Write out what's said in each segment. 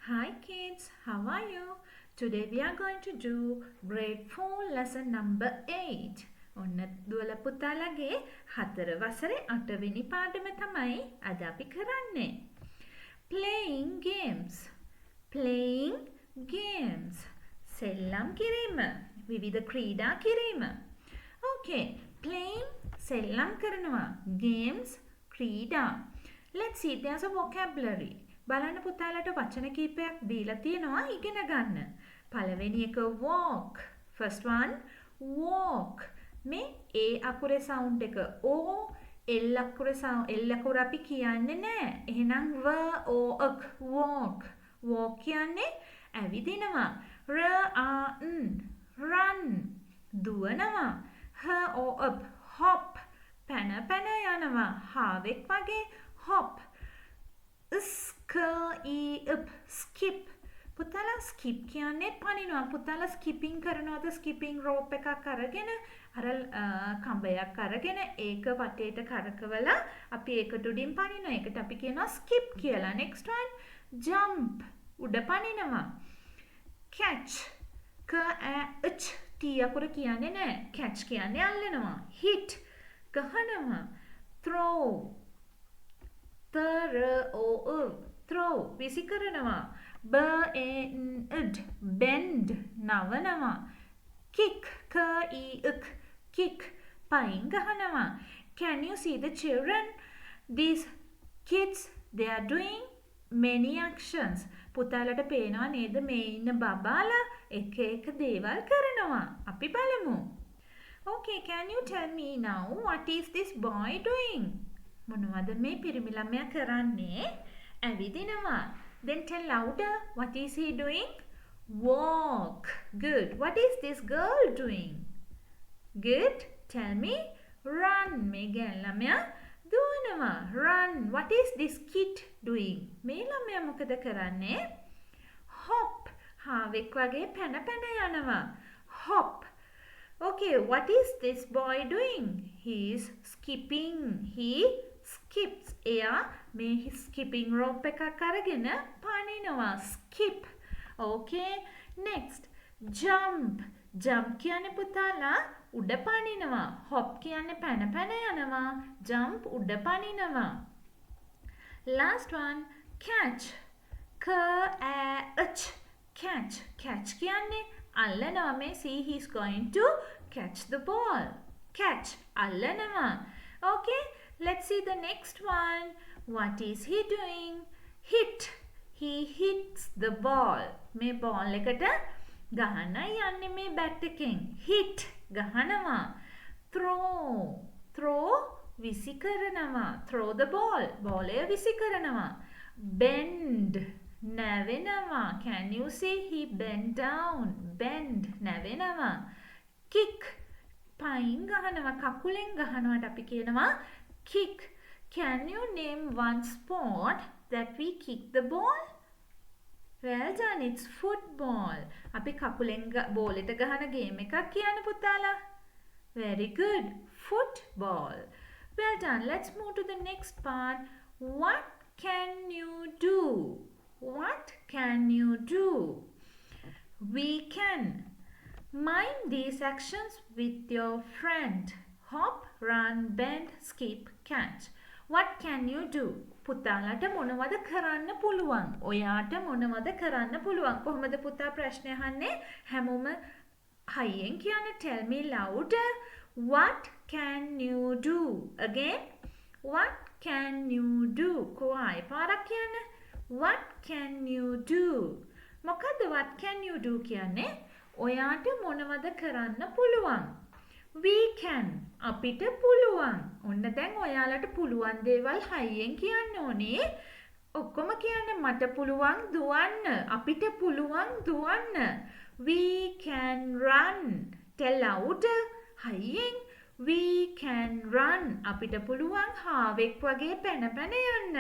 Hi kids, how are you? Today we are going to do grade 4 lesson number 8. ඔන්න දුවල පුතාලගේ 4 වසරේ 8 වෙනි පාඩම තමයි අද අපි කරන්නේ. Playing games. Playing games. සෙල්ලම් කිරීම. විවිධ ක්‍රීඩා කිරීම. Okay, playing සෙල්ලම් කරනවා. Games ක්‍රීඩා. Let's see there's a vocabulary. බලන්න පුතාලට වචන කීපයක් දීලා තියෙනවා ඉගෙන ගන්න. පළවෙනි එක walk. First one walk. මේ A අකුරේ sound එක O L අකුරේ sound L අකුර අපි කියන්නේ නැහැ. එහෙනම් w o k walk. walk කියන්නේ ඇවිදිනවා. r a n run. දුවනවා. h o up hop. පැන පැන යනවා. හාවෙක් වගේ hop. skip පුතාලා skip කියන්නේ පනිනවා පුතාලා skipping කරනවාද skipping rope එකක් අරගෙන අර කඹයක් අරගෙන ඒක වටේට කරකවලා අපි ඒකට උඩින් පනිනවා ඒකට අපි කියනවා skip කියලා next one jump උඩ පනිනවා catch t අකුර කියන්නේ නැහැ catch කියන්නේ අල්ලනවා hit ගහනවා throw throw විසි කරනවා bend නවනවා kick kick පයින් ගහනවා can you see the children these kids they are doing many actions පුතාලට පේනවා නේද මේ ඉන්න බබාලා එක එක දේවල් කරනවා අපි බලමු okay can you tell me now what is this boy doing මොනවද මේ පිරිමි ළමයා කරන්නේ? ඇවිදිනවා. Then tell louder. What is he doing? Walk. Good. What is this girl doing? Good. Tell me. Run. මේ ගෑන් ළමයා දුවනවා. Run. What is this kid doing? මේ ළමයා මොකද කරන්නේ? Hop. හාවෙක් වගේ පැන පැන යනවා. Hop. Okay, what is this boy doing? He is skipping. He skips. එයා මේ skipping rope එකක් අරගෙන පනිනවා. Skip. Okay, next. Jump. Jump කියන්නේ පුතාලා උඩ පනිනවා. Hop කියන්නේ පැන පැන යනවා. Jump උඩ පනිනවා. Last one. Catch. Catch. Catch කියන්නේ අල්ලනවා මේ see he is going to catch the ball. Catch. අල්ලනවා. Okay. Let's see the next one. What is he doing? Hit. He hits the ball. මේ ball එකට ගහන්න යන්නේ මේ bat එකෙන්. Hit. ගහනවා. Throw. විසි කරනවා. Throw the ball. ball එක විසි කරනවා. Bend. නැවෙනවා. Can you see he bent down? Bend. නැවෙනවා. Kick. පයින් ගහනවා. කකුලෙන් ගහනවාට අපි කියනවා kick. Can you name one sport that we kick the ball? Well done, it's football. අපි කකුලෙන් බෝල් එක ගහන ගේම් එකක් කියන්න පුතාලා. Very good. Football. Well done. Let's move to the next part. What can you do? What can you do? We can mind these actions with your friend. Hop, run, bend, skip, catch. What can you do? පුතාලට මොනවද කරන්න පුළුවන්? ඔයාට මොනවද කරන්න පුළුවන්? කොහොමද පුතා ප්‍රශ්නය අහන්නේ? හැමෝම හයියෙන් කියන්න tell me louder. What can you do? Again. What can you do? කොහොමයි පාරක් කියන්න? What can you do? මොකද්ද what can you do කියන්නේ? ඔයාට මොනවද කරන්න පුළුවන්? We can. අපිට පුළුවන්. ඔන්න දැන් ඔයාලට පුළුවන් දේවල් හයියෙන් කියන්න ඕනේ. ඔක්කොම කියන්න මට පුළුවන් දුවන්න. අපිට පුළුවන් දුවන්න. We can run. Tell louder. හයියෙන්. We can run. අපිට පුළුවන් හාවෙක් වගේ පැන පැන යන්න.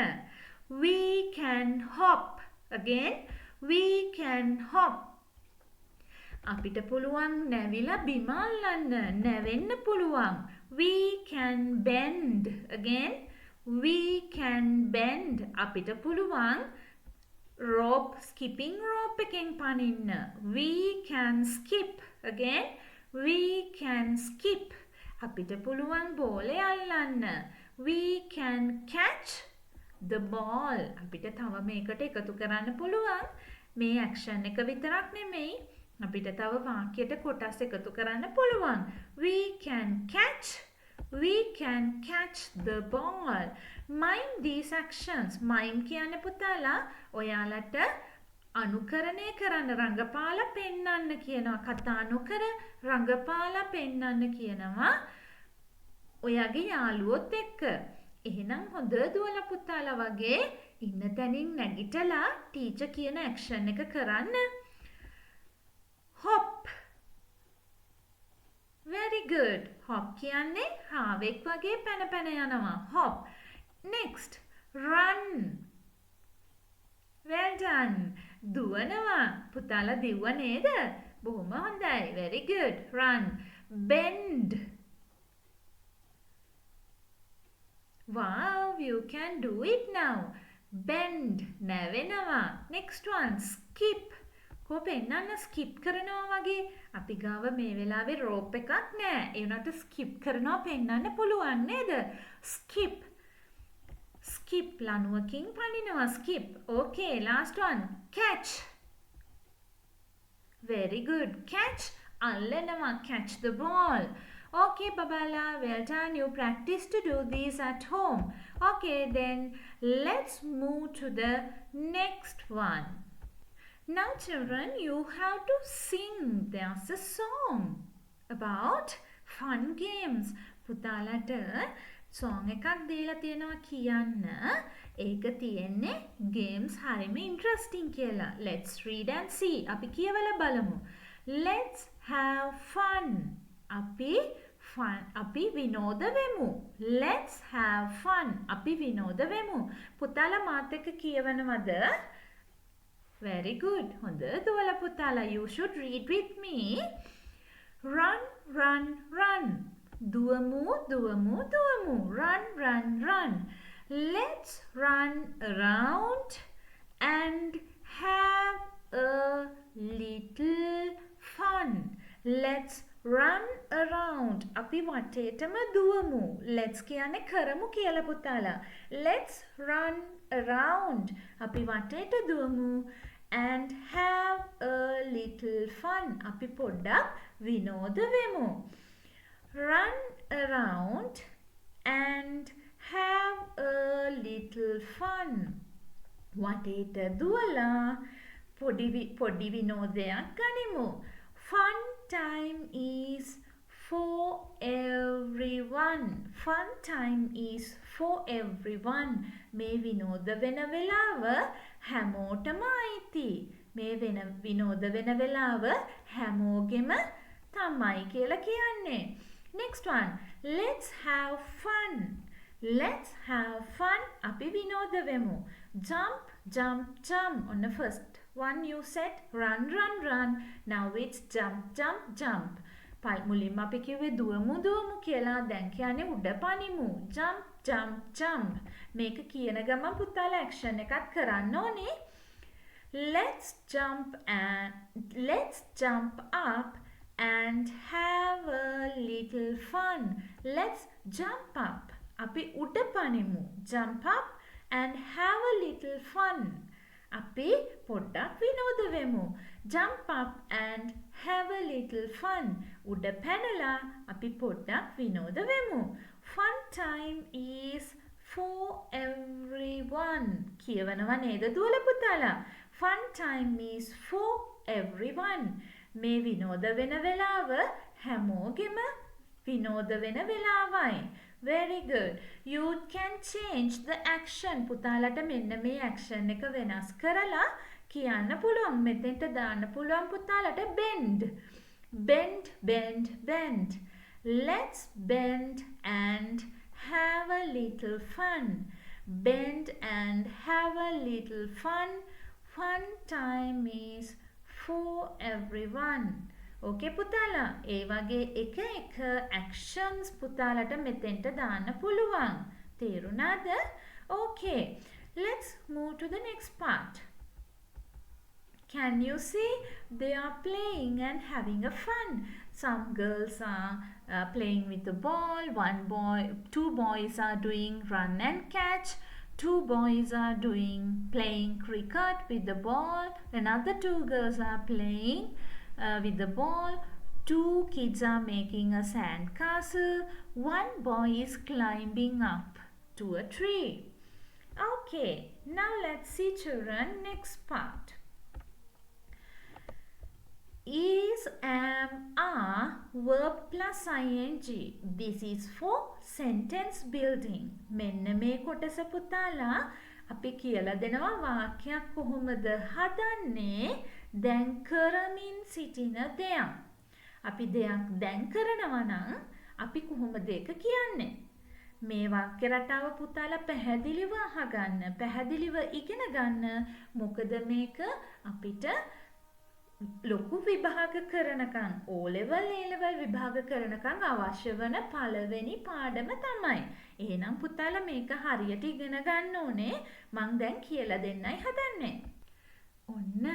We can hop. Again. We can hop. අපිට පුළුවන් නැවිලා බිම අල්ලන්න නැවෙන්න පුළුවන් we can bend again we can bend අපිට පුළුවන් rope, skipping rope එකෙන් පනින්න. We can skip. Again, we can skip. අපිට පුළුවන් බෝලේ අල්ලන්න. We can catch the ball. අපිට තව මේකට එකතු කරන්න පුළුවන්. මේ action එක විතරක් නෙමෙයි. අපිට තව වාක්‍යයට කොටස් එකතු කරන්න පුළුවන්. We can catch the ball. Mime these actions. Mime කියන්නේ පුතාලා ඔයාලට අනුකරණය කරන්න රංගපාලා පෙන්වන්න කියනවා. කතා නොකර රංගපාලා පෙන්වන්න කියනවා. ඔයාගේ යාළුවොත් එක්ක. එහෙනම් හොඳ දුවලා පුතාලා වගේ ඉන්න තැනින් නැගිටලා ටීචර් කියන ඇක්ෂන් එක කරන්න. hop. Very good. hop කියන්නේ හාවෙක් වගේ පැන පැන යනවා. hop. Next, run. Well done. දුවනවා. පුතාලා දිව්ව නේද? බොහොම හොඳයි. Very good. Run. Bend. Wow, you can do it now. Bend. නැවෙනවා. Next one, skip. කො පෙන්නන්න skip කරනවා වගේ. අපි ගාව මේ වෙලාවේ rope එකක් නැහැ. ඒ වුණාට skip කරනවා පෙන්නන්න පුළුවන් නේද? Skip. Skip ලනුවකින් පනිනවා. Skip. Okay, last one. Catch. Very good. Catch. අල්ලනවා. Catch the ball. Okay, Babala, well done. You practice to do these at home. Okay, then let's move to the next one. Now, children, you have to sing. There's a song about fun games. පුතාලට song එකක් දීලා තියෙනවා කියන්න. ඒක තියෙන්නේ games හරිම interesting කියලා. Let's read and see. අපි කියවලා බලමු. Let's have fun. අපි විනෝද වෙමු. Let's have fun. අපි විනෝද වෙමු. පුතාලා මාත් එක්ක කියවනවද? Very good. හොඳ දුවලා පුතාලා. You should read with me. Run, run, run. දුවමු, දුවමු, දුවමු. Run, run, run. Let's run around and have a little fun. Let's run around. අපි වටේටම දුවමු. Let's කියන්නේ කරමු කියලා පුතාලා. Let's run around. අපි වටේට දුවමු. And have a little fun. අපි පොඩ්ඩක් විනෝද වෙමු. Run around and have a little fun. වටේට දුවලා පොඩි විනෝදයක් ගනිමු. Fun time is for everyone. Fun time is for everyone. මේ විනෝද වෙන වෙලාව හැමෝටම අයිති. මේ විනෝද වෙන වෙලාව හැමෝගෙම තමයි කියලා කියන්නේ. Next one. Let's have fun. Let's have fun. අපි විනෝද වෙමු. Jump, jump, jump. On the first one you said run, run, run. Now it's jump, jump, jump. මුලින්ම අපි කිව්වේ දුවමු දුවමු කියලා. දැන් කියන්නේ උඩ පනිමු. Jump, jump, jump. මේක කියන ගමන් පුතාලා action එකක් කරන්න ඕනේ. Let's jump up and have a little fun. Let's jump up. අපි උඩ පනිමු. Jump up and have a little fun. අපි පොඩ්ඩක් විනෝද වෙමු. Jump up and have a little fun. උඩ පැනලා අපි පොඩ්ඩක් විනෝද වෙමු. Fun time is for everyone. කියවනවා නේද දුවලා පුතාලා? Fun time is for everyone. මේ විනෝද වෙන වෙලාව හැමෝගෙම විනෝද වෙන වෙලාවයි. Very good. You can change the action. පුතාලට මෙන්න මේ action එක වෙනස් කරලා කියන්න පුළුවන්. මෙතෙන්ට දාන්න පුළුවන් පුතාලට bend. Bend, bend, bend. Let's bend and have a little fun. Bend and have a little fun. Fun time is for everyone. Okay පුතාලා, ඒ වගේ එක actions පුතාලට මෙතෙන්ට දාන්න පුළුවන්. තේරුණාද? Okay, let's move to the next part. Can you see? They are playing and having a fun. Some girls are playing with the ball. Two boys are doing run and catch. Two boys are playing cricket with the ball. Another two girls are playing with the ball. Two kids are making a sand castle. One boy is climbing up to a tree. Okay, now let's see children next part. Is, am, are, verb plus ing. This is for sentence building. මෙන්න මේ කොටස පුතාලා අපි කියලා දෙනවා වාක්‍යයක් කොහොමද හදන්නේ දැන් කරමින් සිටින දෙයක්. අපි දෙයක් දැන් කරනවා නම් අපි කොහොමද ඒක කියන්නේ? මේ වාක්‍ය රටාව පුතාලා පැහැදිලිව අහගන්න, පැහැදිලිව ඉගෙන ගන්න. මොකද මේක අපිට ලොකු විභාග කරනකම් O level A level විභාග කරනකම් අවශ්‍ය වන පළවෙනි පාඩම තමයි. එහෙනම් පුතාලා මේක හරියට ඉගෙන ගන්න ඕනේ. මං දැන් කියලා දෙන්නයි හදන්නේ. ඔන්න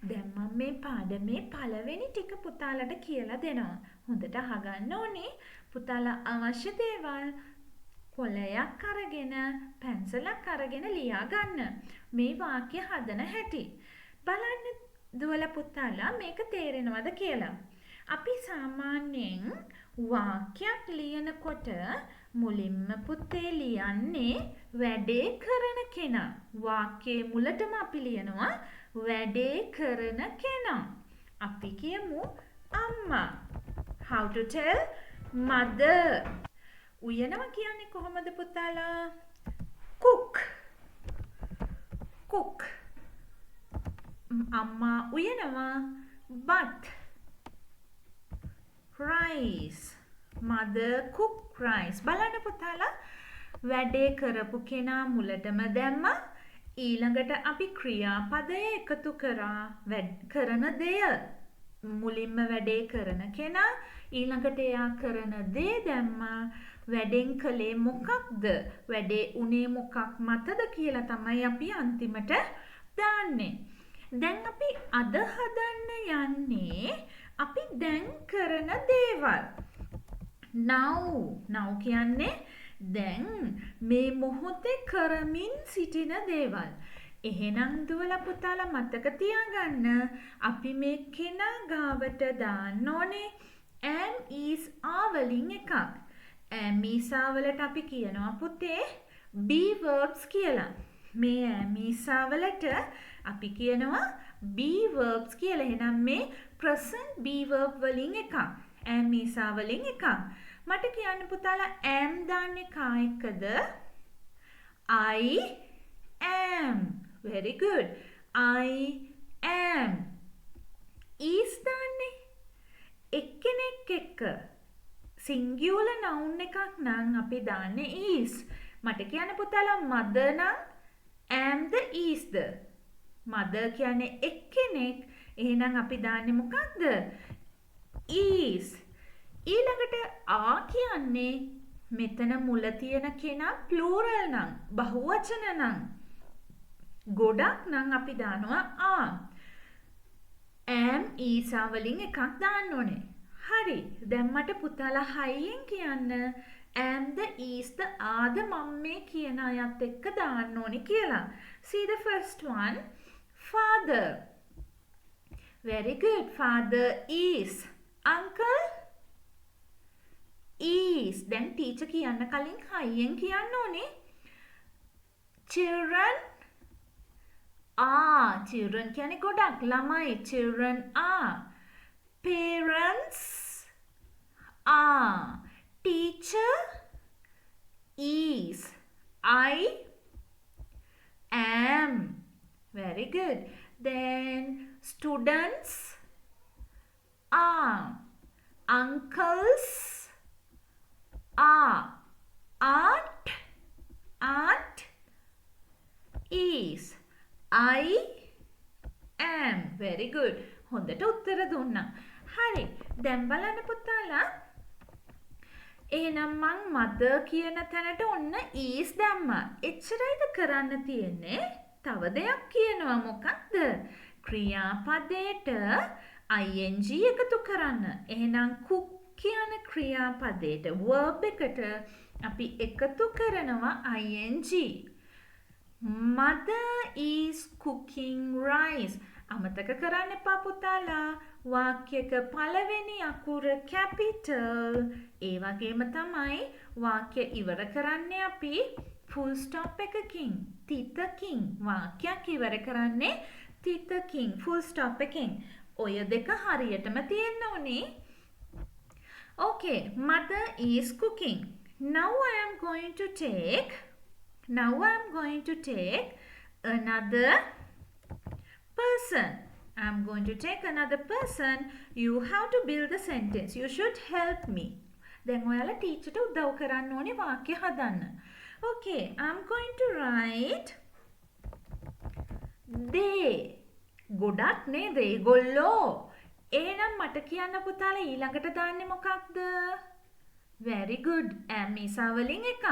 දැන් මම මේ පාඩමේ පළවෙනි ටික පුතාලට කියලා දෙනවා. හොඳට අහගන්න ඕනේ. පුතාලා අවශ්‍ය දේවල් කොලයක් අරගෙන පැන්සලක් අරගෙන ලියා ගන්න. මේ වාක්‍ය හදන හැටි. බලන්න දුවලා පුතාලා මේක තේරෙනවද කියලා. අපි සාමාන්‍යයෙන් වාක්‍යයක් ලියනකොට මුලින්ම පුතේ ලියන්නේ වැඩේ කරන කෙනා. වාක්‍යයේ මුලටම අපි ලියනවා වැඩේ කරන කෙනා. අපි කියමු අම්මා. How to tell mother. උයනවා කියන්නේ කොහොමද පුතාලා? cook. cook. අම්මා උයනවා but rice. mother cook rice. බලන්න පුතාලා වැඩේ කරපු කෙනා මුලටම දැම්මා. ඊළඟට අපි ක්‍රියාපදය එකතු කරා. කරන දෙය මුලින්ම වැඩේ කරන කෙනා ඊළඟට එයා කරන දේ දැම්මා. වැඩෙන් කළේ මොකක්ද? වැඩේ උනේ මොකක් මතද කියලා තමයි අපි අන්තිමට දාන්නේ. දැන් අපි අද හදන්න යන්නේ අපි දැන් කරන දේවල්. now කියන්නේ දැන් මේ මොහොතේ කරමින් සිටින දේවල්. එහෙනම් දුවලා පුතාලා මතක තියාගන්න අපි මේ කෙනා ගාවට දාන්න ඕනේ am is are වලින් එකක්. am is are වලට අපි කියනවා පුතේ be verbs කියලා. මේ am is are වලට අපි කියනවා be verbs කියලා. එහෙනම් මේ present be verb වලින් එකක්. am is are වලින් එකක්. මට කියන්න පුතාලා am දාන්නේ කා එක්කද? I am. Very good. I am. is දාන්නේ එක්කෙනෙක් එක්ක. singular noun එකක් නම් අපි දාන්නේ is. මට කියන්න පුතාලා mother නම් am the is the? mother කියන්නේ එක්කෙනෙක්. එහෙනම් අපි දාන්නේ මොකක්ද? is. ඊළඟට are කියන්නේ මෙතන මුල තියෙන කෙනා plural නම් බහුවචන නම් ගොඩක් නම් අපි දානවා are. am is are වලින් එකක් දාන්න ඕනේ. හරි. දැන් මට පුතාලා හයියෙන් කියන්න am the is the are ද මම මේ කියන අයත් එක්ක දාන්න ඕනේ කියලා. See the first one. Father. Very good. Father is. Uncle is. දැන් teacher කියන්න කලින් හයියෙන් කියන්න ඕනේ. Children are. Children කියන්නේ ගොඩක් ළමයි. Children are. Parents are. Teacher is. I am. Very good. Then students are. Uncles are. Aunt is. I am. Very good. හොඳට උත්තර දුන්නා. හරි. දැන් බලන්න පුතාලා. එහෙනම් මං mother කියන තැනට ඔන්න is දැම්මා. එච්චරයිද කරන්න තියෙන්නේ? තව දෙයක් කියනවා මොකක්ද? ක්‍රියාපදයට ing එකතු කරන්න. එහෙනම් cook කියන ක්‍රියාපදයට verb එකට අපි එකතු කරනවා ing. Mother is cooking rice. අමතක කරන්න එපා පුතාලා. වාක්‍යයක පළවෙනි අකුර capital. ඒ වගේම තමයි වාක්‍ය ඉවර කරන්නේ අපි full stop එකකින්, තිතකින්. වාක්‍යයක් ඉවර කරන්නේ තිතකින්, full stop එකකින්. ඔය දෙක හරියටම තියෙන්න ඕනේ. Okay, mother is cooking. Now I am going to take another person. I'm going to take another person. You have to build the sentence. You should help me. දැන් ඔයාලා ටීචර්ට උදව් කරන්න ඕනේ වාක්‍ය හදන්න. Okay, I'm going to write they. ගොඩක් නේද ඒගොල්ලෝ? එහෙනම් මට කියන්න පුතාලා ඊළඟට දාන්නේ මොකක්ද? Very good. am is වලින් එකක්.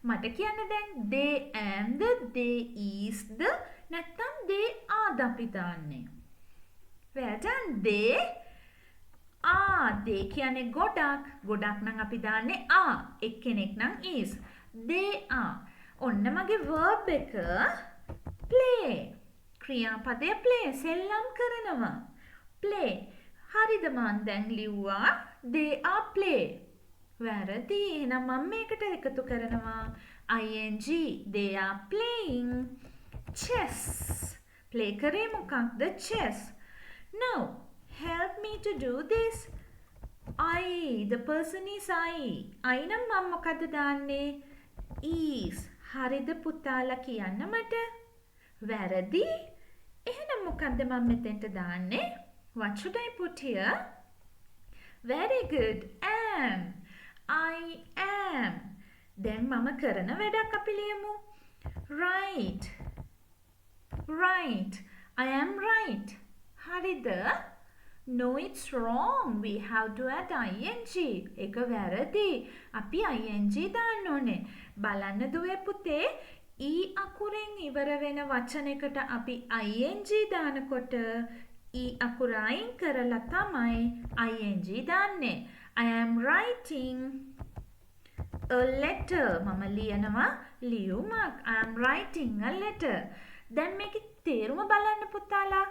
මට කියන්න දැන් they am the, they is the, නැත්නම් they are ද අපි දාන්නේ. Well done. They are. they කියන්නේ ගොඩක්. ගොඩක් නම් අපි දාන්නේ are. එක්කෙනෙක් නම් is. They are. ඔන්න මගේ verb එක play. ක්‍රියාපදය play. සෙල්ලම් කරනවා. play. හරිද මන් දැන් ලිව්වා they are play. වැරදි. එහෙනම් මම මේකට එකතු කරනවා ing. they are playing chess. play කරේ මොකක්ද? chess. Now help me to do this. the person is I නම් මම මොකද දාන්නේ? is. හරිද පුතාලා කියන්න මට? වැරදි. එහෙනම් මොකද්ද මම මෙතෙන්ට දාන්නේ? What should I put here? Very good. am. I am. දැන් මම කරන වැඩක් අපි ලියමු. Right. I am right. හරිද? No, it's wrong. We have to add ing. ඒක වැරදි. අපි ing දාන්න ඕනේ. බලන්න දුවේ පුතේ, අකුරෙන් ඉවර වෙන වචනයකට අපි ing දානකොට අකුර අයින් කරලා තමයි ing දාන්නේ. I am writing a letter. මම ලියනවා ලියුමක්. I am writing a letter. දැන් මේකේ තේරුම බලන්න පුතාලා.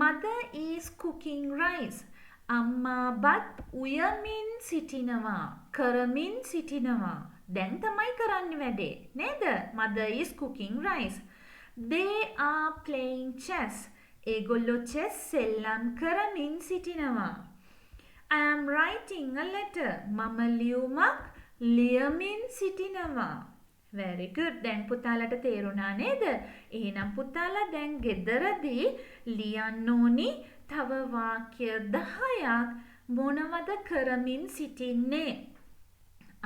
Mother is cooking rice. අම්මා බත් උයමින් සිටිනවා. කරමින් සිටිනවා. දැන් තමයි කරන්න වැඩේ නේද? Mother is cooking rice. They are playing chess. ඒගොල්ලෝ chess සෙල්ලම් කරමින් සිටිනවා. I am writing a letter. මම ලියුමක් ලියමින් සිටිනවා. Very good. දැන් පුතාලට තේරුණා නේද? එහෙනම් පුතාලා දැන් ගෙදරදී ලියන්න ඕනි තව වාක්‍ය 10ක් මොනවද කරමින් සිටින්නේ?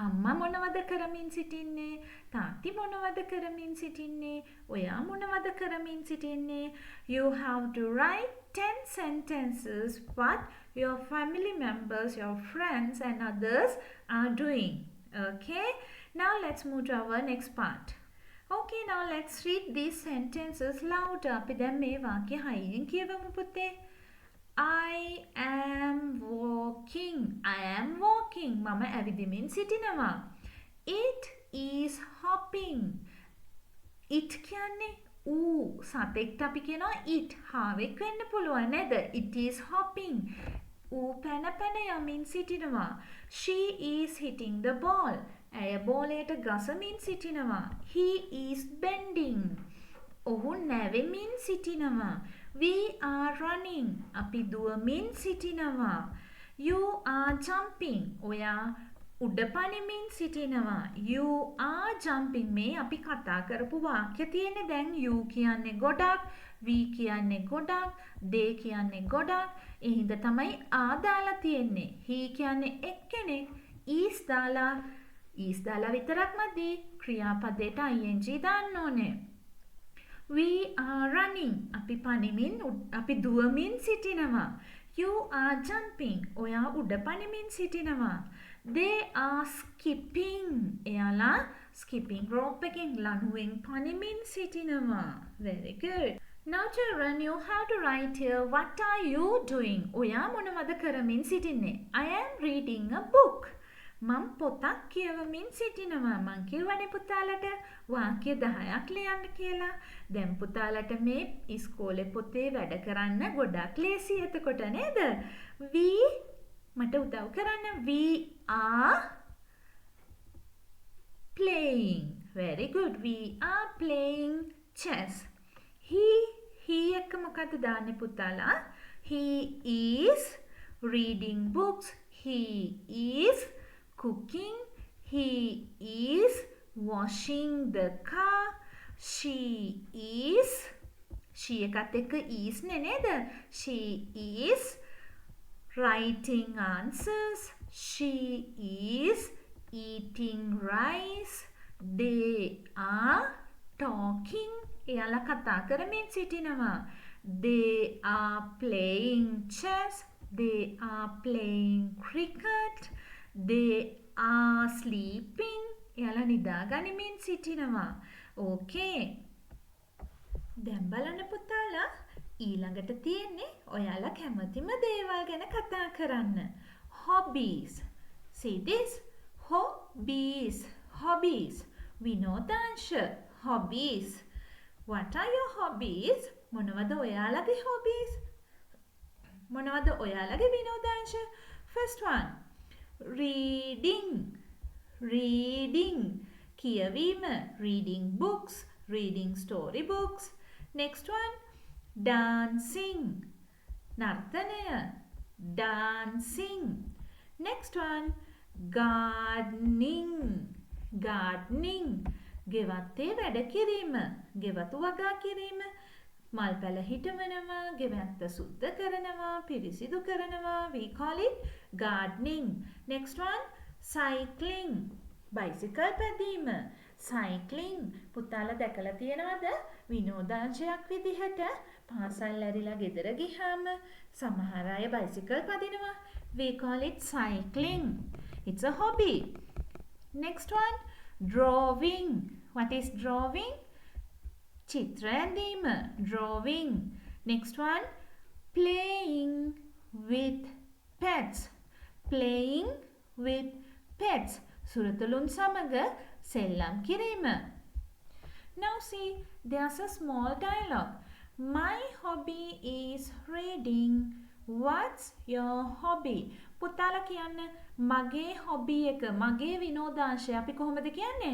අම්මා මොනවද කරමින් සිටින්නේ? තාත්ති මොනවද කරමින් සිටින්නේ? ඔයා මොනවද කරමින් සිටින්නේ? You have to write 10 sentences what your family members, your friends and others are doing. Okay? Now let's move to our next part. Okay, now let's read these sentences louder. අපි දැන් මේ වාක්‍ය හයියෙන් කියවමු පුතේ. I am walking. මම ඇවිදිමින් සිටිනවා. It is hopping. It කියන්නේ සතෙක්ට අපි කියනවා it. හාවෙක් වෙන්න පුළුවන් නේද? It is hopping. පැන යමින් සිටිනවා. She is hitting the ball. ඇය බෝලයට ගසමින් සිටිනවා. He is bending. ඔහු නැවෙමින් සිටිනවා. We are running. අපි දුවමින් සිටිනවා. You are jumping. ඔයා උඩ පනිමින් සිටිනවා. You are jumping. මේ අපි කතා කරපු වාක්‍ය තියෙන්නේ දැන් you කියන්නේ ගොඩක්, we කියන්නේ ගොඩක්, they කියන්නේ ගොඩක්. ඒ හින්දා තමයි are දාලා තියෙන්නේ. he කියන්නේ එක්කෙනෙක්, is දාලා විතරක් මදි. ක්‍රියාපදයට ing දාන්න ඕනේ. We are running. අපි දුවමින් සිටිනවා. You are jumping. ඔයා උඩ පනිමින් සිටිනවා. They are skipping. එයාලා skipping rope එකෙන් ලනුවෙන් පනිමින් සිටිනවා. Very good. Now children, you have to write here, what are you doing? ඔයා මොනවද කරමින් සිටින්නේ? I am reading a book. මම පොතක් කියවමින් සිටිනවා. මං කිව්වනේ පුතාලට වාක්‍ය 10ක් ලියන්න කියලා. දැන් පුතාලට මේ ඉස්කෝලේ පොතේ වැඩ කරන්න ගොඩක් ලේසි එතකොට නේද? We මට උදව් කරන්න. We are playing. Very good. We are playing chess. He එක මොකද දාන්නේ පුතාලා? He is reading books. He is cooking. He is washing the car. She එකත් එක්ක is නේ නේද? She is writing answers. She is eating rice. They are talking. එයාලා කතා කරමින් සිටිනවා. They are playing chess. They are playing cricket. They are sleeping. එයාලා නිදා ගනිමින් සිටිනවා. Okay. දැන් බලන්න පුතාලා ඊළඟට තියෙන්නේ ඔයාලා කැමතිම දේවල් ගැන කතා කරන්න. Hobbies. See this? Hobbies. Hobbies. විනෝදාංශ. Hobbies. What are your hobbies? මොනවද ඔයාලගේ hobbies? මොනවද ඔයාලගේ විනෝදාංශ? First one. Reading. Reading. කියවීම. Reading books. Reading story books. Next one. Dancing. නර්තනය. Dancing. Next one. Gardening. Gardening. ගෙවත්තේ වැඩ කිරීම. ගෙවතු වගා කිරීම. මල් පැල හිටවනවා. ගෙවත්ත සුද්ධ කරනවා. පිරිසිදු කරනවා. We call it gardening. Next one. Cycling. Bicycle පැදීම. Cycling. පුතාලා දැකලා තියෙනවද? විනෝදාංශයක් විදිහට පාසල් ඇරිලා ගෙදර ගියාම සමහර අය bicycle පදිනවා. We call it cycling. It's a hobby. Next one. Drawing. What is drawing? Chitra ඇඳීම. Drawing. Next one. Playing with pets. Playing with pets. සුරතලුන් සමග සෙල්ලම් කිරීම. Now see, there's a small dialogue. My hobby is reading. What's your hobby? පුතාලා කියන්න මගේ hobby එක මගේ විනෝදාංශය අපි කොහොමද කියන්නේ?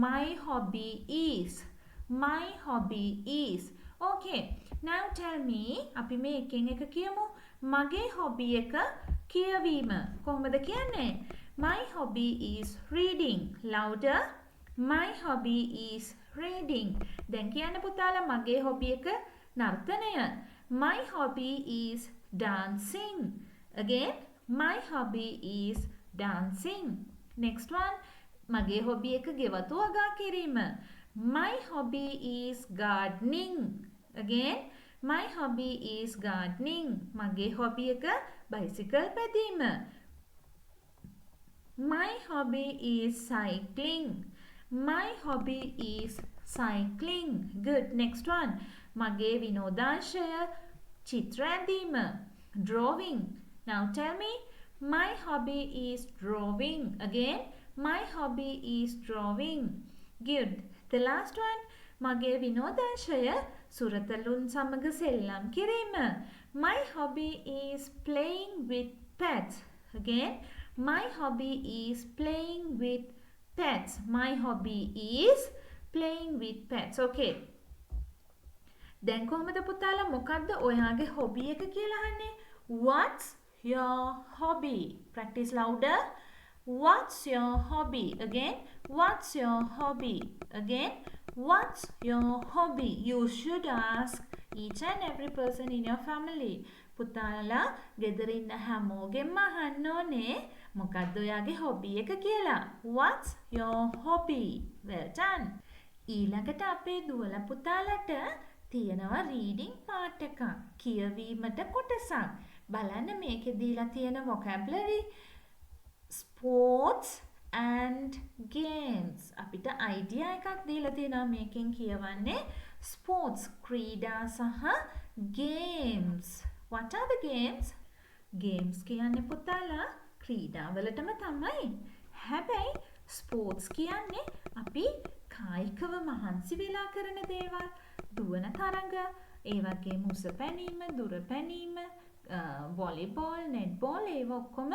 My hobby is. My hobby is. Okay. Now tell me අපි මේ එකෙන් එක කියමු. මගේ hobby එක කියවීම. කොහොමද කියන්නේ? My hobby is reading. Louder. My hobby is reading. දැන් කියන්න පුතාලා මගේ hobby එක නර්තනය. My hobby is dancing. Again, my hobby is dancing. Next one, මගේ hobby එක ගෙවතු වගා කිරීම. My hobby is gardening. Again, my hobby is gardening. මගේ hobby එක bicycle පැදීම. My hobby is cycling. My hobby is cycling. Good. Next one. මගේ විනෝදාංශය චිත්‍ර ඇඳීම. Drawing. Now tell me. My hobby is drawing. Again. My hobby is drawing. Good. The last one. මගේ විනෝදාංශය සුරතලුන් සමග සෙල්ලම් කිරීම. My hobby is playing with pets. Again. My hobby is playing with pets. My hobby is playing with pets. Okay. දැන් කොහොමද පුතාලා මොකක්ද ඔයාගේ hobby එක කියලා අහන්නේ? What's your hobby? Practice louder. What's your hobby? Again. What's your hobby? Again. What's your hobby? You should ask each and every person in your family. පුතාලා ගෙදර ඉන්න හැමෝගෙම අහන්න ඕනේ මොකක්ද ඔයාගේ hobby එක කියලා. What's your hobby? Well done. ඊළඟට අපේ දුවලා පුතාලට තියෙනවා reading part එකක්. කියවීමට කොටසක්. බලන්න මේකේ දීලා තියෙන vocabulary sports and games. අපිට idea එකක් දීලා තියෙනවා මේකෙන් කියවන්නේ sports ක්‍රීඩා සහ games. What are the games? games කියන්නේ පුතාලා ක්‍රීඩාවලටම තමයි. හැබැයි sports කියන්නේ අපි කායිකව මහන්සි වෙලා කරන දේවල්. දුවන තරඟ, ඒ වගේම උස පැනීම, දුර පැනීම, වොලිබෝල්, නෙට්බෝල් ඒව ඔක්කොම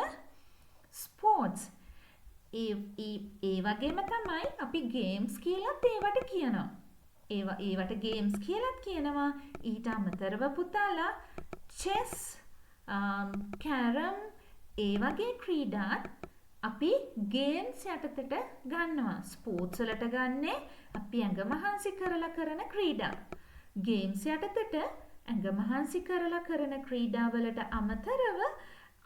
sports. ඒ වගේම තමයි අපි games කියලාත් ඒවට කියනවා. ඒවට games කියලාත් කියනවා. ඊට අමතරව පුතාලා chess, කැරම් ඒ වගේ ක්‍රීඩාත් අපි games යටතට ගන්නවා. ස්පෝර්ට්ස් වලට ගන්නේ අපි ඇඟ මහන්සි කරලා කරන ක්‍රීඩා. games යටතට ඇඟ මහන්සි කරලා කරන ක්‍රීඩා වලට අමතරව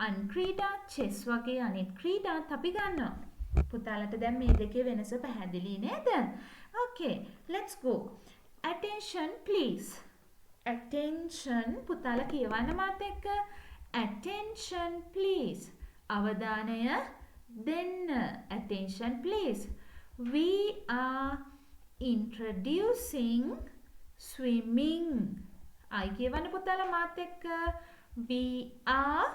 අන් ක්‍රීඩා, chess වගේ අනිත් ක්‍රීඩාත් අපි ගන්නවා. පුතාලට දැන් මේ දෙකේ වෙනස පැහැදිලි නේද? Okay, let's go. Attention please. Attention පුතාලා කියවන්න මාත් එක්ක. Attention please. අවධානය දෙන්න. Attention please. We are introducing swimming. I කියවන්න පුතාලා මාත් එක්ක. We are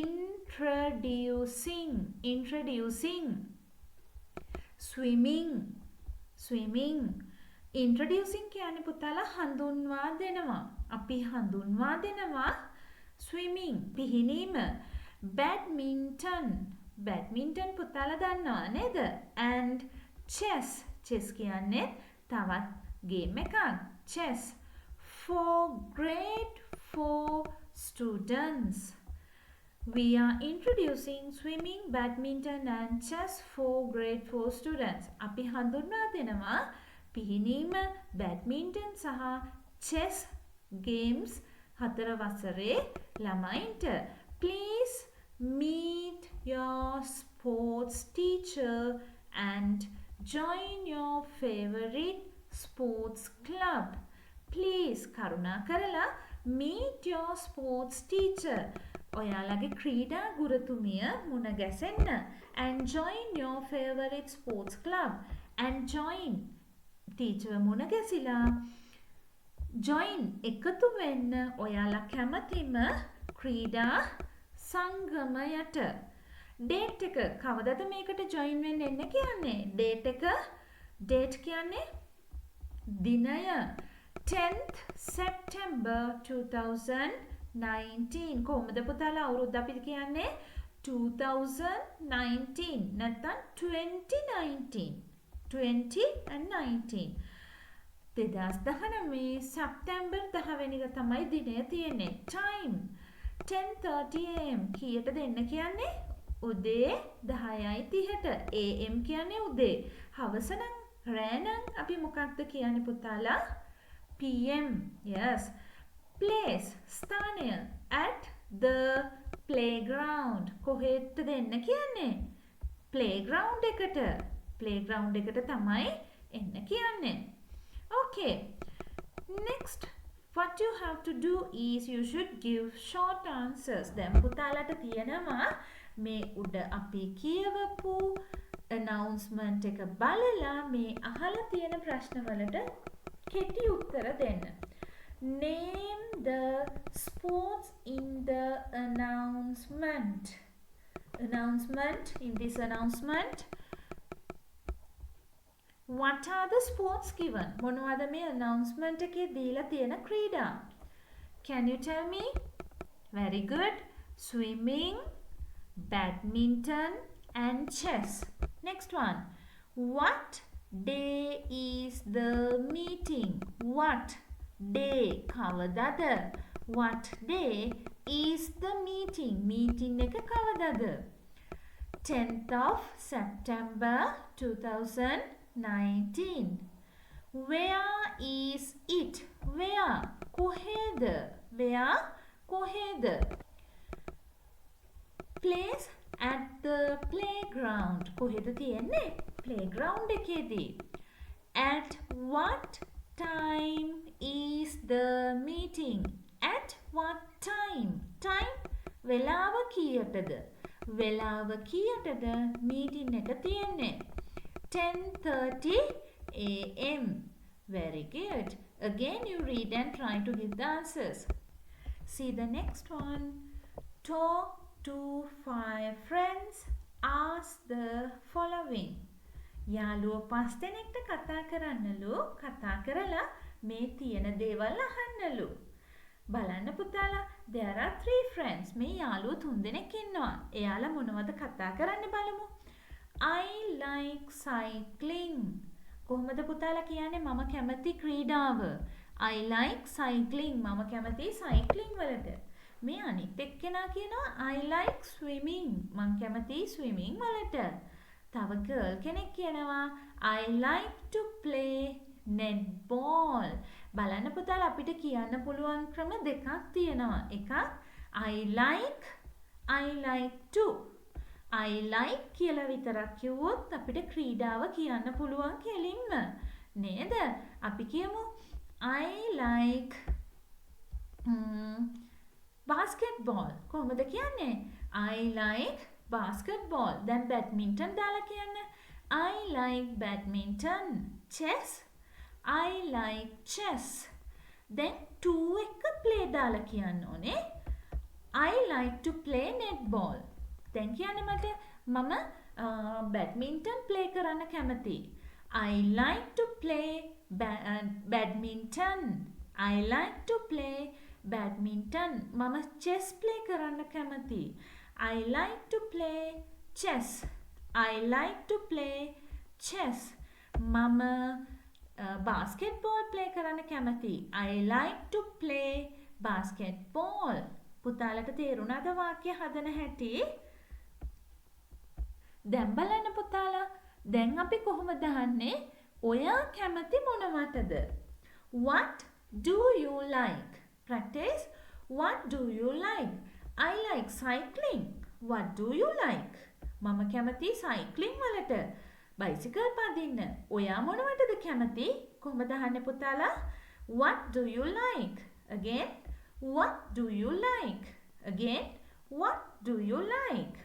introducing swimming. Introducing කියන්නේ පුතාලා හඳුන්වා දෙනවා. අපි හඳුන්වා දෙනවා swimming පිහිනීම. badminton පුතාලා දන්නවා නේද? and chess කියන්නේ තවත් game එකක්. chess for grade 4 students. We are introducing swimming, badminton and chess for grade 4 students. අපි හඳුන්වා දෙනවා පිහිනීම, badminton සහ chess games 4 වසරේ ළමයින්ට. Please meet your sports teacher and join your favorite sports club. Please කරුණා කරලා meet your sports teacher. ඔයාලගේ ක්‍රීඩා ගුරුතුමිය මුණ ගැසෙන්න. and join your favorite sports club. and join teacher මුණ ගැසිලා join එකතු වෙන්න ඔයාලා කැමතිම ක්‍රීඩා සංගමයට. date එක කවදද මේකට join වෙන්න එන්න කියන්නේ? date කියන්නේ දිනය 10th September 2019. කොහොමද පුතාලා අවුරුද්ද අපි කියන්නේ 2019 නැත්නම් 2019. 2019 2019 සැප්තැම්බර් 10 වෙනිදා තමයි දිනය තියෙන්නේ. time 10:30 am. කීයටද එන්න කියන්නේ? උදේ 10:30ට. am කියන්නේ උදේ. හවස නම් රෑ නම් අපි මොකක්ද කියන්නේ පුතාලා? pm. yes. place ස්ථානය at the playground. කොහෙටද එන්න කියන්නේ? playground එකට. playground එකට තමයි එන්න කියන්නේ. okay. next what you have to do is you should give short answers. දැන් පුතාලට තියෙනවා මේ උඩ අපි කියවපු announcement එක බලලා මේ අහලා තියෙන ප්‍රශ්න වලට කෙටි උත්තර දෙන්න. Name the sports in the announcement. In this announcement, what are the sports given? මොනවද මේ announcement එකේ දීලා තියෙන ක්‍රීඩා? Can you tell me? Very good. Swimming, badminton and chess. Next one. What day is the meeting? What day කවදද? What day is the meeting? Meeting එක කවදද? 10th of September 2019. Where is it? Where? කොහෙද? Where? කොහෙද? Place at the playground. කොහෙද තියෙන්නේ? Playground එකේදී. At what time is the meeting? At what time? Time වෙලාව කීයටද? වෙලාව කීයටද meeting එක තියෙන්නේ? 10:30 am. Very good. Again, you read and try to give the answers. See the next one. Talk to 5 friends. Ask the following. යාළුවෝ 5 දෙනෙක්ට කතා කරන්නලු. කතා කරලා මේ තියෙන දේවල් අහන්නලු. බලන්න පුතාලා, there are 3 friends. මේ යාළුවෝ 3 දෙනෙක් ඉන්නවා. එයාලා මොනවද කතා කරන්නේ බලමු. I like cycling. කොහොමද පුතාලා කියන්නේ මම කැමති ක්‍රීඩාව? I like cycling. මම කැමති cycling වලට. මේ අනිත් එක්කෙනා කියනවා I like swimming. මම කැමති swimming වලට. තව girl කෙනෙක් කියනවා I like to play netball. බලන්න පුතාලා අපිට කියන්න පුළුවන් ක්‍රම දෙකක් තියෙනවා. එකක් I like to. I like කියලා විතරක් කිව්වොත් අපිට ක්‍රීඩාව කියන්න පුළුවන් කෙලින්ම. නේද? අපි කියමු I like basketball. කොහොමද කියන්නේ? I like basketball. දැන් badminton දාලා කියන්න. I like badminton. Chess. I like chess. දැන් 2 එක play දාලා කියන්න ඕනේ. I like to play netball. දැන් කියන්න මට මම badminton play කරන්න කැමතියි. I like to play badminton. I like to play badminton. මම chess play කරන්න කැමතියි. I like to play chess. I like to play chess. මම basketball play කරන්න කැමතියි. I like to play basketball. පුතාලට තේරුණාද වාක්‍ය හදන හැටි? දැන් බලන්න පුතාලා, දැන් අපි කොහොමද අහන්නේ? ඔයා කැමති මොනවටද? What do you like? Practice. What do you like? I like cycling. What do you like? මම කැමති cycling වලට. bicycle පදින්න. ඔයා මොනවටද කැමති? කොහොමද අහන්නේ පුතාලා? What do you like? Again. What do you like? Again. What do you like?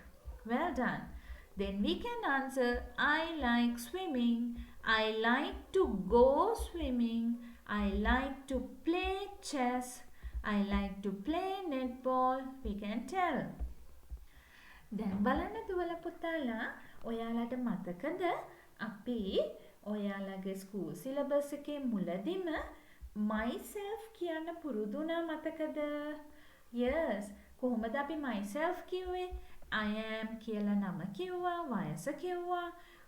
Well done. Then we can answer I like swimming. I like to go swimming. I like to play chess. I like to play netball. We can tell. දැන් බලන්න දුවලා පුතාලා, ඔයාලට මතකද අපි ඔයාලගේ school syllabus එකේ මුලදීම myself කියන්න පුරුදු වුණා මතකද? Yes. කොහොමද අපි myself කිව්වේ? I am කියලා නම කිව්වා, වයස කිව්වා.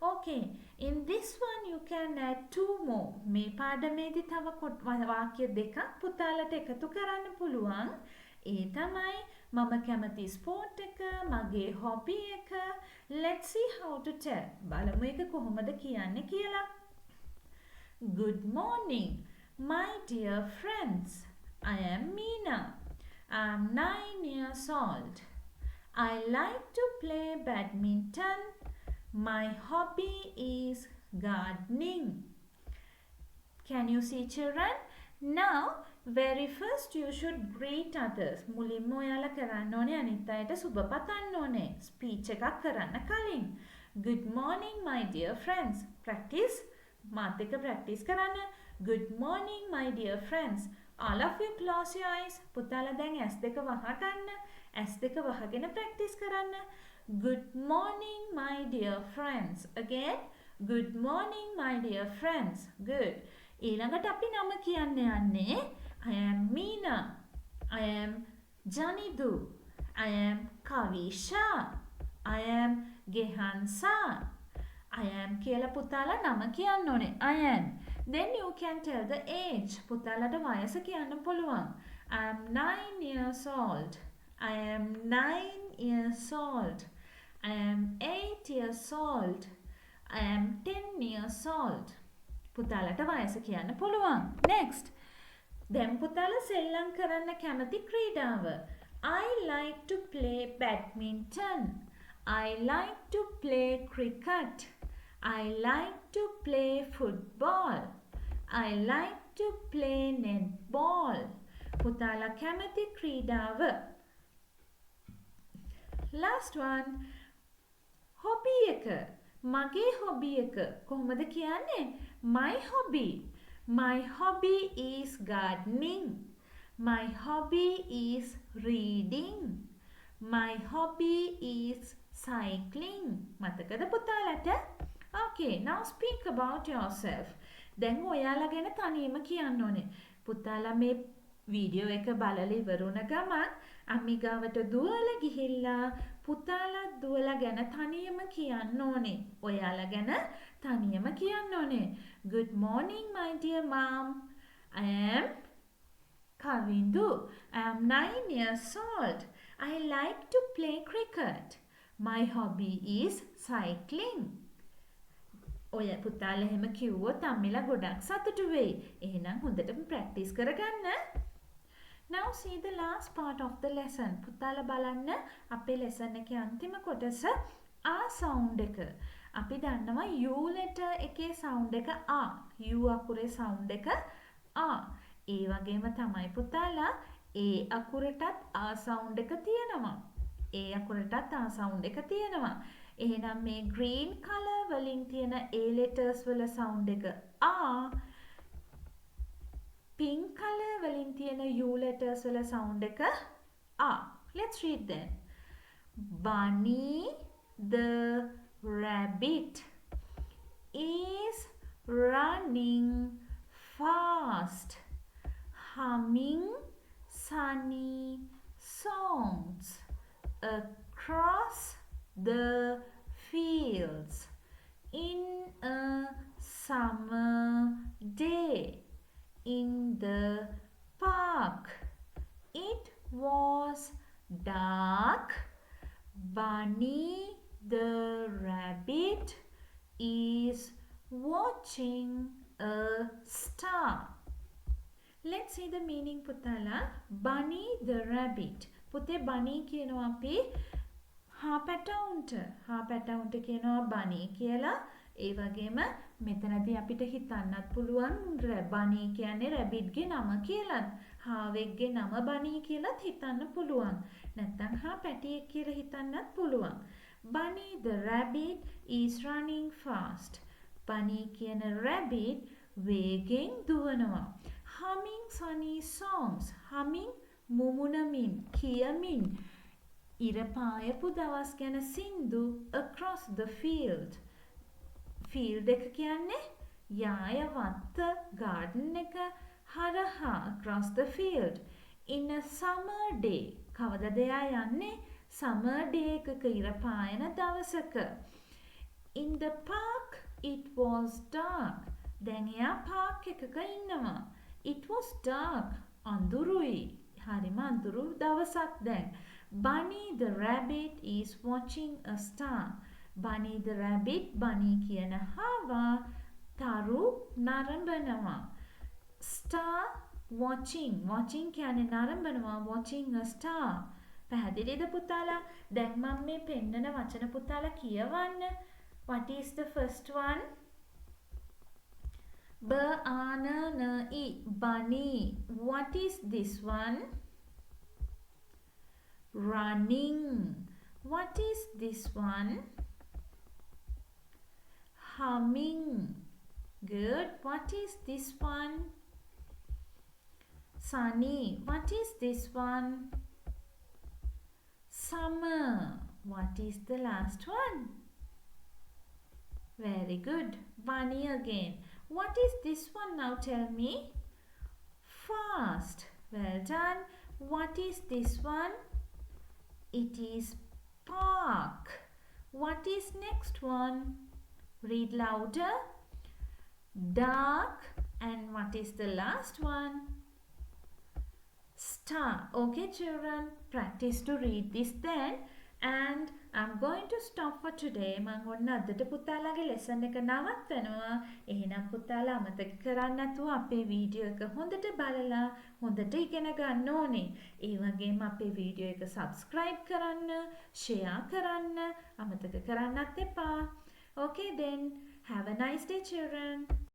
Okay. In this one you can add 2 more. මේ පාඩමේදී තව වාක්‍ය දෙකක් පුතාලට එකතු කරන්න පුළුවන්. ඒ තමයි මම කැමති ස්පෝර්ට් එක, මගේ හොබි එක. Let's see how to tell. බලමු එක කොහොමද කියන්නේ කියලා. Good morning, my dear friends. I am Meena. I'm 9 years old. I like to play badminton. My hobby is gardening. Can you see, children? Now, very first you should greet others. මුලින්ම ඔයාලා කරන්න ඕනේ අනිත් අයට සුබ පතන්න ඕනේ. Speech එකක් කරන්න කලින්. Good morning, my dear friends. Practice. මාත් එක්ක practice කරන්න. Good morning, my dear friends. All of you close your eyes. පුතාලා දැන් S2 වහගන්න. S2 වහගෙන practice කරන්න. Good morning, my dear friends. Again. Good morning, my dear friends. Good. ඊළඟට අපි නම කියන්න යන්නේ. I am Meena. I am Janidu. I am Kavisha. I am Gehansa. I am කියලා පුතාලා නම කියන්න ඕනේ. I am. Then you can tell the age. පුතාලට වයස කියන්න පුළුවන්. I am 9 years old. I am 9 years old. I am 8 years old. I am 10 years old. පුතාලට වයස කියන්න පුළුවන්. Next. දැන් පුතාලා සෙල්ලම් කරන්න කැමති ක්‍රීඩාව. I like to play badminton. I like to play cricket. I like to play football. I like to play netball. පුතාලා කැමති ක්‍රීඩාව. Last one. hobby එක. මගේ hobby එක. කොහොමද කියන්නේ? My hobby. My hobby is gardening. My hobby is reading. My hobby is cycling. මතකද පුතාලට? Okay, now speak about yourself. දැන් ඔයාලා ගැන තනියම කියන්න ඕනේ. පුතාලා මේ වීඩියෝ එක බලලා ඉවරුණ ගමන් අම්මි ගාවට දුවලා ගිහිල්ලා පුතාලා දුවලා ගැන තනියම කියන්න ඕනේ. ඔයාලා ගැන තනියම කියන්න ඕනේ. Good morning my dear mom. I am Kavindu. I am 9 years old. I like to play cricket. My hobby is cycling. ඔය පුතාලා එහෙම කිව්වොත් අම්මිලා ගොඩක් සතුටු වෙයි. එහෙනම් හොඳටම ප්‍රැක්ටිස් කරගන්න. Now see the last part of the lesson. පුතාලා බලන්න අපේ lesson එකේ අන්තිම කොටස ආ sound එක. අපි දන්නවා U letter එකේ sound එක ආ. U අකුරේ sound එක ආ. ඒ වගේම තමයි පුතාලා A අකුරටත් ආ sound එක තියෙනවා. A අකුරටත් ආ sound එක තියෙනවා. එහෙනම් මේ green color වලින් තියෙන A letters වල sound එක ආ. Pink color වලින් තියෙන U letters වල sound එක ආ. Let's read them. Bunny the rabbit is running fast, humming sunny songs across the fields in a summer day. In the park, it was dark. Bunny the rabbit is watching a star. Let's see the meaning පුතාලා. Bunny the rabbit. පුතේ bunny කියනවා අපි හා පැටවුන්ට. හා පැටවුන්ට කියනවා bunny කියලා. ඒ වගේම මෙතනදී අපිට හිතන්නත් පුළුවන් bunny කියන්නේ rabbit ගේ නම කියලා. හාවෙක්ගේ නම bunny කියලාත් හිතන්න පුළුවන්. නැත්නම් හා පැටියෙක් කියලා හිතන්නත් පුළුවන්. Bunny the rabbit is running fast. Bunny කියන rabbit වේගෙන් දුවනවා. Humming sunny songs. Humming මුමුණමින් කියමින් ඉර පායපු දවස් ගැන සින්දු across the field. Field එක කියන්නේ යාය වත්ත garden එක හරහා across the field. In a summer day. කවදද එයා යන්නේ? summer day එකක ඉර පායන දවසක. In the park it was dark. දැන් එයා park එකක ඉන්නවා. It was dark. අඳුරුයි. හරිම අඳුරු දවසක් දැන්. Bunny the rabbit is watching a star. Bunny the rabbit bunny කියන හාවා තරු නරඹනවා. Star watching. Watching කියන්නේ නරඹනවා. Watching a star. පැහැදිලිද පුතාලා? දැන් මම මේ පෙන්නන වචන පුතාලා කියවන්න. What is the first one? B A N N E. Bunny. What is this one? Running. What is this one? Humming. Good. What is this one? Sunny. What is this one? Summer. What is the last one? Very good. Bunny again. What is this one now? Tell me. Fast. Well done. What is this one? It is park. What is next one? Read louder. Dark. And what is the last one? Star. Okay children, practice to read this then. And I'm going to stop for today. මම ඔන්න අදට පුතාලාගේ lesson එක නවත්වනවා. එහෙනම් පුතාලා අමතක කරන්නේ නැතුව අපේ වීඩියෝ එක හොඳට බලලා හොඳට ඉගෙන ගන්න ඕනේ. ඒ වගේම අපේ වීඩියෝ එක subscribe කරන්න, share කරන්න අමතක කරන්නත් එපා. Okay then, have a nice day children.